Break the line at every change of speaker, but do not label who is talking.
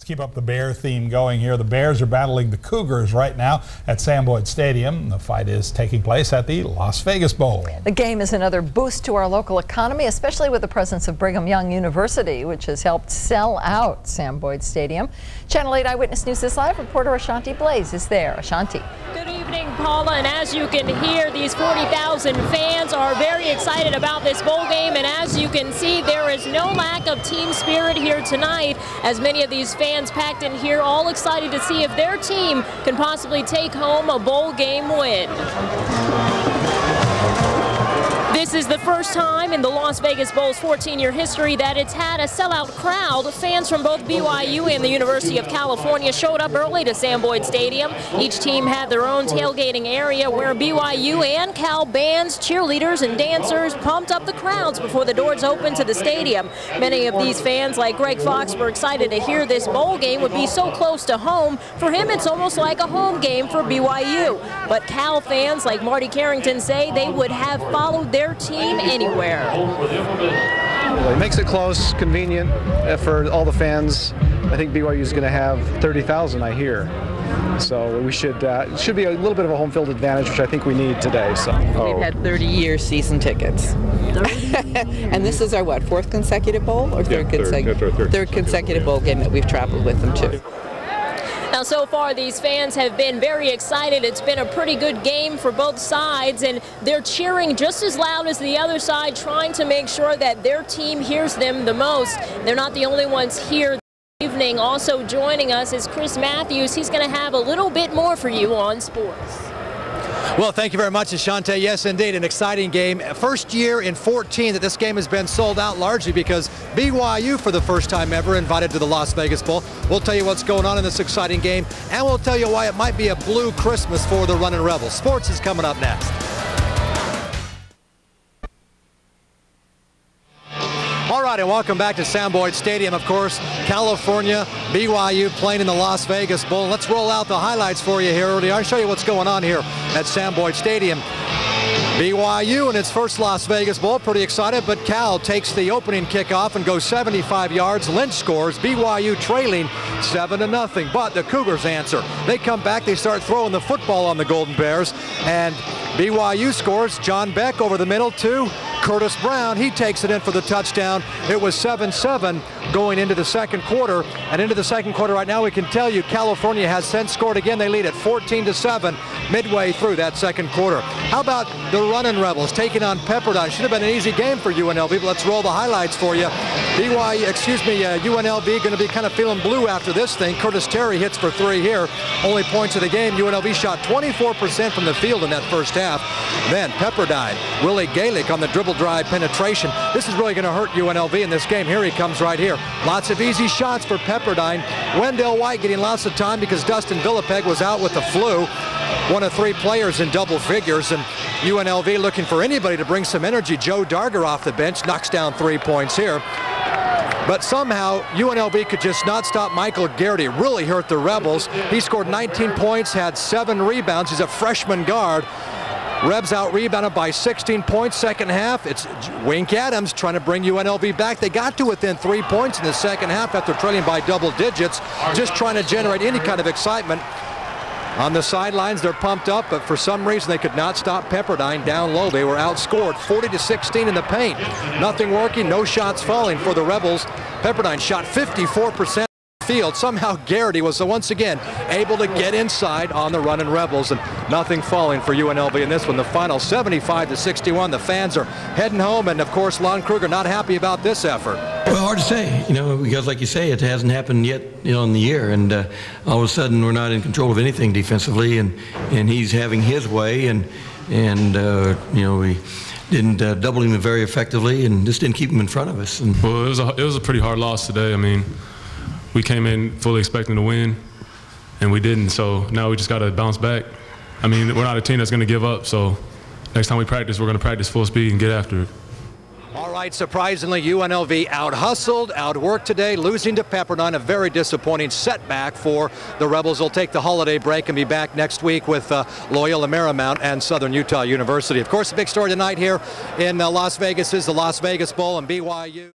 Keep up the Bear theme going here. The Bears are battling the Cougars right now at Sam Boyd Stadium. The fight is taking place at the Las Vegas Bowl.
The game is another boost to our local economy, especially with the presence of Brigham Young University, which has helped sell out Sam Boyd Stadium. Channel 8 Eyewitness News is live. Reporter Ashanti Blaize is there. Ashanti.
Good evening, Paula, and as you can hear, these 40,000 fans are very excited about this bowl game, and as you can see, there is no lack of team spirit here tonight, as many of these fans packed in here, all excited to see if their team can possibly take home a bowl game win. This is the first time in the Las Vegas Bowl's 14-year history that it's had a sellout crowd. Fans from both BYU and the University of California showed up early to Sam Boyd Stadium. Each team had their own tailgating area where BYU and Cal bands, cheerleaders, and dancers pumped up the crowds before the doors opened to the stadium. Many of these fans, like Greg Fox, were excited to hear this bowl game would be so close to home. For him, it's almost like a home game for BYU. But Cal fans, like Marty Carrington, say they would have followed their team anywhere.
It makes it close, convenient for all the fans. I think BYU is going to have 30,000, I hear. So we should it should be a little bit of a home field advantage, which I think we need today. So
we've had 30-year season tickets. And this is our what, fourth consecutive bowl or third consecutive bowl game that we've traveled with them to.
Now, so far, these fans have been very excited. It's been a pretty good game for both sides, and they're cheering just as loud as the other side, trying to make sure that their team hears them the most. They're not the only ones here this evening. Also joining us is Chris Maathuis. He's going to have a little bit more for you on sports.
Well, thank you very much, Ashanti. Yes, indeed, an exciting game. First year in 14 that this game has been sold out, largely because BYU, for the first time ever, invited to the Las Vegas Bowl. We'll tell you what's going on in this exciting game, and we'll tell you why it might be a blue Christmas for the Runnin' Rebels. Sports is coming up next. All right, and welcome back to Sam Boyd Stadium, of course. California, BYU playing in the Las Vegas Bowl. Let's roll out the highlights for you here early. I'll show you what's going on here at Sam Boyd Stadium. BYU in its first Las Vegas Bowl, pretty excited, but Cal takes the opening kickoff and goes 75 yards. Lynch scores, BYU trailing 7-0, but the Cougars answer. They come back, they start throwing the football on the Golden Bears, and BYU scores. John Beck over the middle to Curtis Brown. He takes it in for the touchdown. It was 7-7 going into the second quarter, and into the second quarter right now we can tell you California has since scored again. They lead at 14-7 midway through that second quarter. How about the Runnin' Rebels taking on Pepperdine? Should have been an easy game for UNLV, but let's roll the highlights for you. UNLV going to be kind of feeling blue after this thing. Curtis Terry hits for 3 here. Only points of the game. UNLV shot 24% from the field in that first half. Then Pepperdine, Willie Galick on the dribble drive penetration. This is really going to hurt UNLV in this game. Here he comes right here. Lots of easy shots for Pepperdine. Wendell White getting lots of time because Dustin Villapeg was out with the flu. One of 3 players in double figures, and UNLV looking for anybody to bring some energy. Joe Darger off the bench knocks down 3 points here. But somehow UNLV could just not stop Michael Garrity. Really hurt the Rebels. He scored 19 points, had 7 rebounds. He's a freshman guard. Rebs out rebounded by 16 points second half. It's Wink Adams trying to bring UNLV back. They got to within 3 points in the second half after trailing by double digits, just trying to generate any kind of excitement. On the sidelines, they're pumped up, but for some reason they could not stop Pepperdine down low. They were outscored 40-16 in the paint. Nothing working, no shots falling for the Rebels. Pepperdine shot 54% field. Somehow Garrity was once again able to get inside on the Runnin' Rebels, and nothing falling for UNLV in this one. The final 75-61. The fans are heading home, and of course Lon Kruger not happy about this effort.
Well, hard to say, because like you say, it hasn't happened yet, in the year, and all of a sudden we're not in control of anything defensively, and he's having his way, and we didn't double him very effectively, and just didn't keep him in front of us. And
well, it was a pretty hard loss today. I mean, we came in fully expecting to win, and we didn't, so now we just got to bounce back. I mean, we're not a team that's going to give up, so next time we practice, we're going to practice full speed and get after it.
All right, surprisingly, UNLV out-hustled, out-worked today, losing to Pepperdine, a very disappointing setback for the Rebels. They'll take the holiday break and be back next week with Loyola Marymount and Southern Utah University. Of course, the big story tonight here in Las Vegas is the Las Vegas Bowl and BYU.